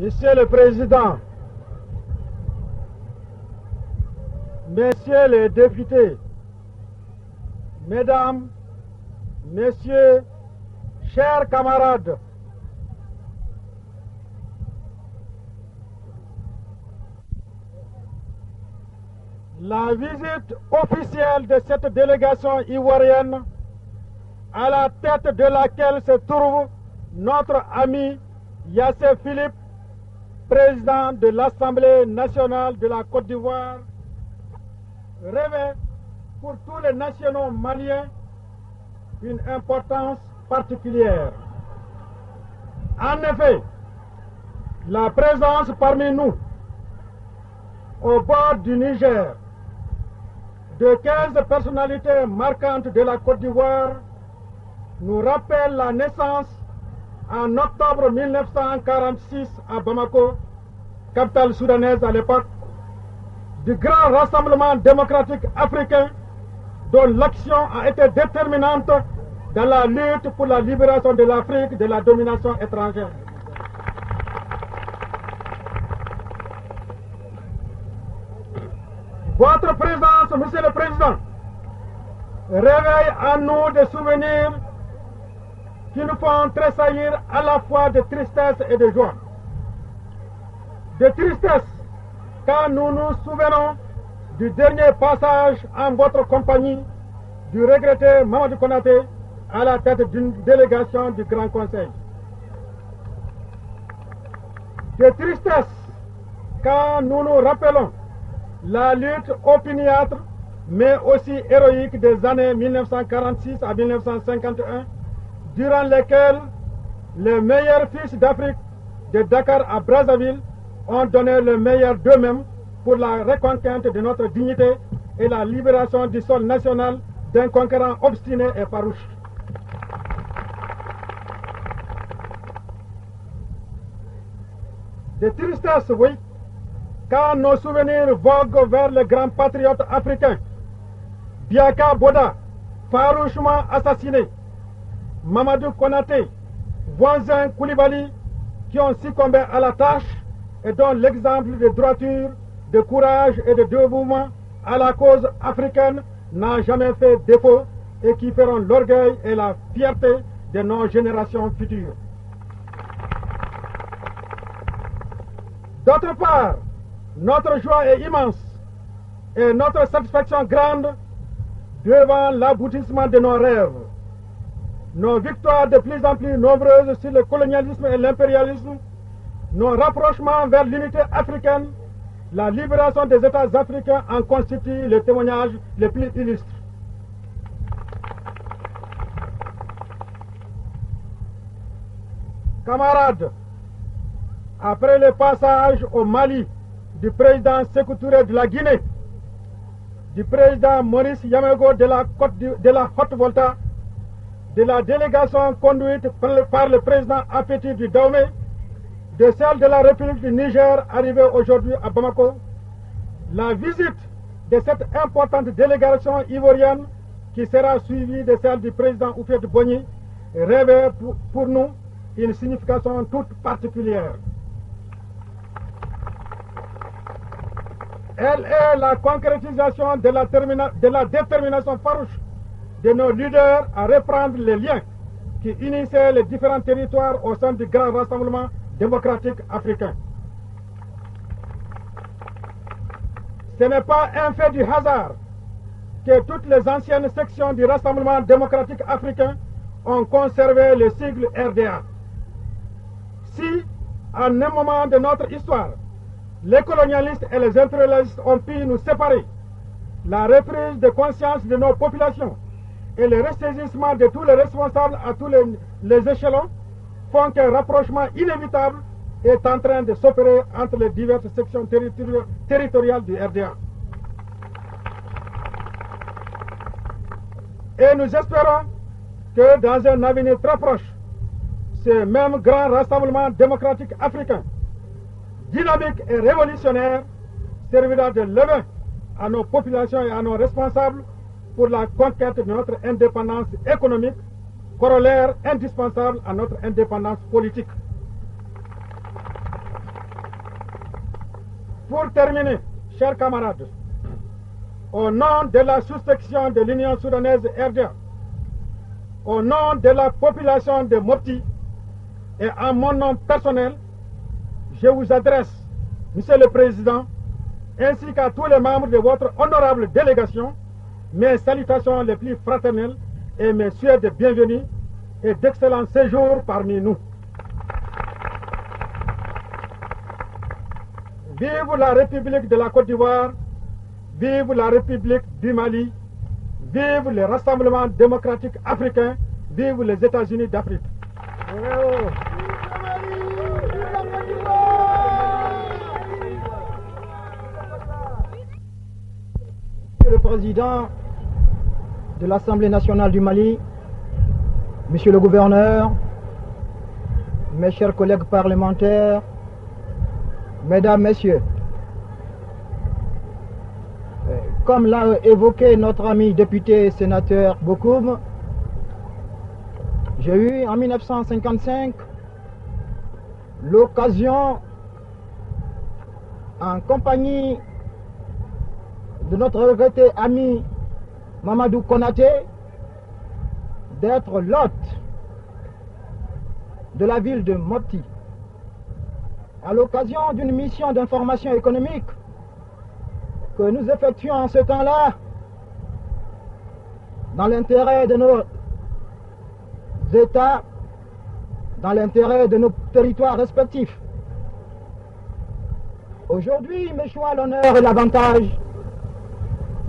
Monsieur le Président, Messieurs les députés, Mesdames, Messieurs, chers camarades, la visite officielle de cette délégation ivoirienne, à la tête de laquelle se trouve notre ami Yassé Philippe, président de l'Assemblée nationale de la Côte d'Ivoire, revêt pour tous les nationaux maliens une importance particulière. En effet, la présence parmi nous, au bord du Niger, de 15 personnalités marquantes de la Côte d'Ivoire nous rappelle la naissance en octobre 1946 à Bamako, capitale soudanaise à l'époque, du grand rassemblement démocratique africain dont l'action a été déterminante dans la lutte pour la libération de l'Afrique de la domination étrangère. Votre présence, Monsieur le Président, réveille en nous des souvenirs qui nous font tressaillir à la fois de tristesse et de joie. De tristesse, car nous nous souvenons du dernier passage en votre compagnie du regretté Mamadou Konaté à la tête d'une délégation du Grand Conseil. De tristesse, car nous nous rappelons la lutte opiniâtre, mais aussi héroïque des années 1946 à 1951, durant lesquelles les meilleurs fils d'Afrique, de Dakar à Brazzaville, ont donné le meilleur d'eux-mêmes pour la reconquête de notre dignité et la libération du sol national d'un conquérant obstiné et farouche. De tristesse, oui, car nos souvenirs voguent vers les grands patriotes africains, Biaka Boda, farouchement assassiné, Mamadou Konaté, Voisin Koulibaly, qui ont succombé à la tâche et dont l'exemple de droiture, de courage et de dévouement à la cause africaine n'a jamais fait défaut et qui feront l'orgueil et la fierté de nos générations futures. D'autre part, notre joie est immense et notre satisfaction grande devant l'aboutissement de nos rêves. Nos victoires de plus en plus nombreuses sur le colonialisme et l'impérialisme, nos rapprochements vers l'unité africaine, la libération des États africains en constituent les témoignages les plus illustres. Camarades, après le passage au Mali du président Sékou Touré de la Guinée, du président Maurice Yamégo de la Haute-Volta, de la délégation conduite par le président Apeti du Dahomey, de celle de la République du Niger arrivée aujourd'hui à Bamako, la visite de cette importante délégation ivoirienne qui sera suivie de celle du président Houphouët-Boigny revêt pour nous une signification toute particulière. Elle est la concrétisation de la détermination farouche de nos leaders à reprendre les liens qui unissaient les différents territoires au sein du grand rassemblement démocratique africain. Ce n'est pas un fait du hasard que toutes les anciennes sections du Rassemblement démocratique africain ont conservé le sigle RDA. Si, à un moment de notre histoire, les colonialistes et les impérialistes ont pu nous séparer, la reprise de conscience de nos populations et le ressaisissement de tous les responsables à tous les échelons font qu'un rapprochement inévitable est en train de s'opérer entre les diverses sections territoriales du RDA. Et nous espérons que dans un avenir très proche, ce même grand rassemblement démocratique africain, dynamique et révolutionnaire, servira de levain à nos populations et à nos responsables pour la conquête de notre indépendance économique, corollaire indispensable à notre indépendance politique. Pour terminer, chers camarades, au nom de la sous-section de l'Union soudanaise RDA, au nom de la population de Mopti et en mon nom personnel, je vous adresse, Monsieur le Président, ainsi qu'à tous les membres de votre honorable délégation, mes salutations les plus fraternelles et mes souhaits de bienvenue et d'excellent séjour parmi nous. Vive la République de la Côte d'Ivoire, vive la République du Mali, vive le Rassemblement démocratique africain, vive les États-Unis d'Afrique. Monsieur le Président de l'Assemblée nationale du Mali, Monsieur le Gouverneur, mes chers collègues parlementaires, Mesdames, Messieurs, comme l'a évoqué notre ami député et sénateur Bokoum, j'ai eu en 1955 l'occasion, en compagnie de notre regretté ami Mamadou Konaté, d'être l'hôte de la ville de Mopti, à l'occasion d'une mission d'information économique que nous effectuons en ce temps-là dans l'intérêt de nos États, dans l'intérêt de nos territoires respectifs. Aujourd'hui, il me choisit l'honneur et l'avantage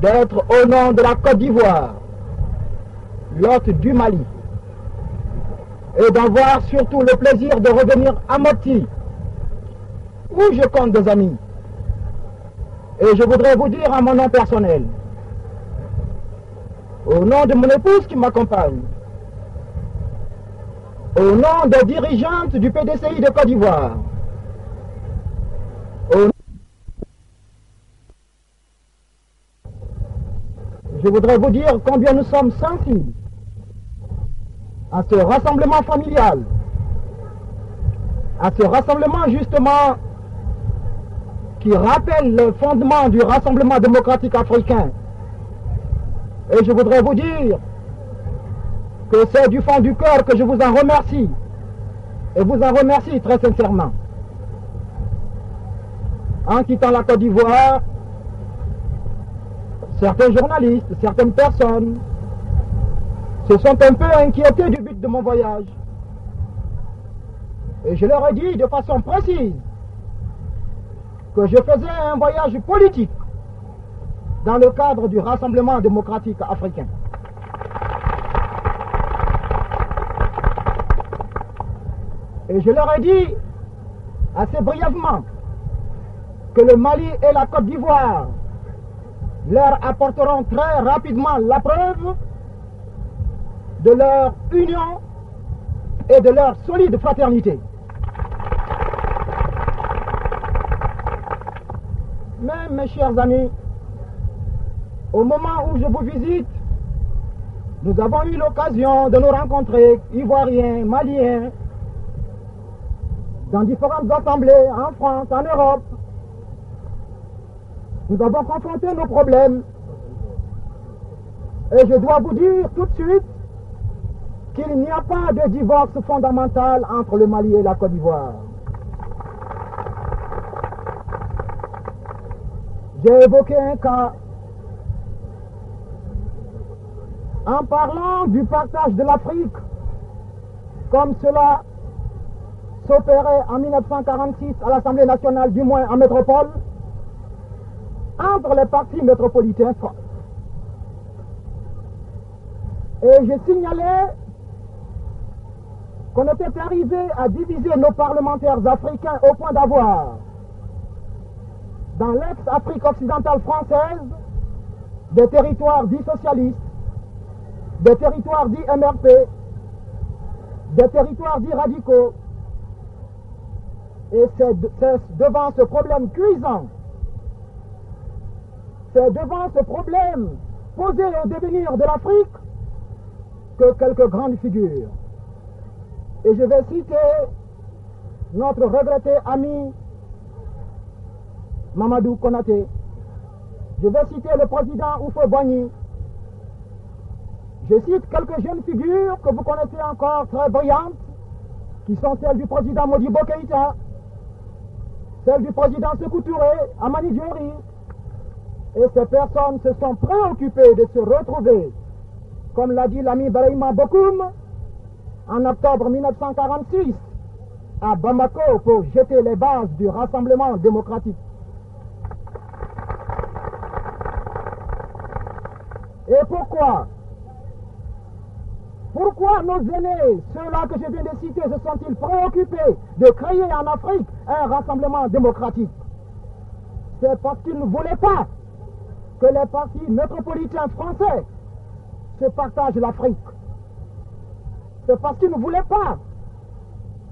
d'être au nom de la Côte d'Ivoire, l'hôte du Mali, et d'avoir surtout le plaisir de revenir à Mopti, où je compte des amis. Et je voudrais vous dire à mon nom personnel, au nom de mon épouse qui m'accompagne, au nom des dirigeantes du PDCI de Côte d'Ivoire, je voudrais vous dire combien nous sommes sensibles à ce rassemblement familial, à ce rassemblement justement qui rappelle le fondement du Rassemblement démocratique africain. Et je voudrais vous dire que c'est du fond du cœur que je vous en remercie, et vous en remercie très sincèrement. En quittant la Côte d'Ivoire, certains journalistes, certaines personnes se sont un peu inquiétés du but de mon voyage. Et je leur ai dit de façon précise que je faisais un voyage politique dans le cadre du Rassemblement démocratique africain. Et je leur ai dit assez brièvement que le Mali et la Côte d'Ivoire leur apporteront très rapidement la preuve de leur union et de leur solide fraternité. Mais mes chers amis, au moment où je vous visite, nous avons eu l'occasion de nous rencontrer, Ivoiriens, Maliens, dans différentes assemblées, en France, en Europe. Nous avons confronté nos problèmes. Et je dois vous dire tout de suite qu'il n'y a pas de divorce fondamental entre le Mali et la Côte d'Ivoire. J'ai évoqué un cas en parlant du partage de l'Afrique, comme cela s'opérait en 1946 à l'Assemblée nationale, du moins en métropole, entre les partis métropolitains. Et j'ai signalé qu'on était arrivé à diviser nos parlementaires africains au point d'avoir, dans l'ex-Afrique occidentale française, des territoires dits socialistes, des territoires dits MRP, des territoires dits radicaux. Et c'est devant ce problème cuisant, c'est devant ce problème posé au devenir de l'Afrique que quelques grandes figures. Et je vais citer notre regretté ami Mamadou Konaté. Je vais citer le président Houphouët-Boigny. Je cite quelques jeunes figures que vous connaissez encore très brillantes, qui sont celles du président Modibo Keïta, celles du président Sékou Touré, Amani Diori. Et ces personnes se sont préoccupées de se retrouver, comme l'a dit l'ami Brahima Bokoum, en octobre 1946, à Bamako pour jeter les bases du Rassemblement démocratique. Et pourquoi nos aînés, ceux-là que je viens de citer, se sont-ils préoccupés de créer en Afrique un rassemblement démocratique? C'est parce qu'ils ne voulaient pas que les partis métropolitains français se partagent l'Afrique. C'est parce qu'ils ne voulaient pas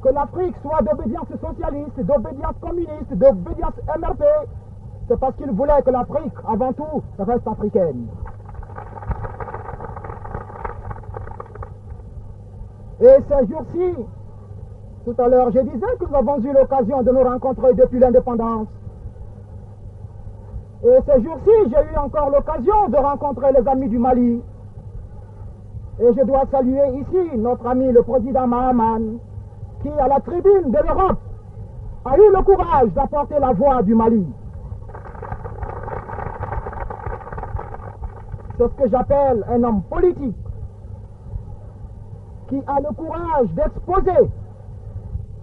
que l'Afrique soit d'obédience socialiste, d'obédience communiste, d'obédience MRP. C'est parce qu'ils voulaient que l'Afrique, avant tout, reste africaine. Et ces jours-ci, tout à l'heure, je disais que nous avons eu l'occasion de nous rencontrer depuis l'indépendance. Et ces jours-ci, j'ai eu encore l'occasion de rencontrer les amis du Mali. Et je dois saluer ici notre ami le président Mahaman, qui, à la tribune de l'Europe, a eu le courage d'apporter la voix du Mali. C'est ce que j'appelle un homme politique, qui a le courage d'exposer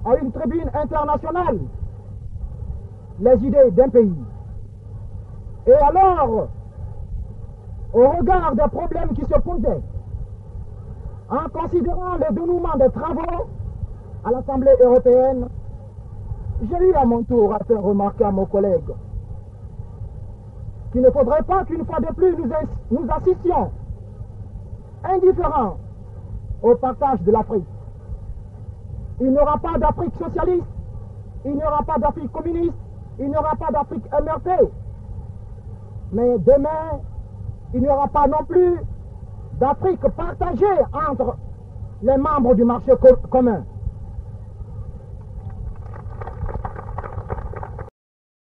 à une tribune internationale les idées d'un pays. Et alors, au regard des problèmes qui se posaient, en considérant le dénouement des travaux à l'Assemblée européenne, j'ai eu à mon tour à faire remarquer à mon collègue qu'il ne faudrait pas qu'une fois de plus nous assistions indifférents au partage de l'Afrique. Il n'y aura pas d'Afrique socialiste, il n'y aura pas d'Afrique communiste, il n'y aura pas d'Afrique MRP. Mais demain, il n'y aura pas non plus d'Afrique partagée entre les membres du marché commun.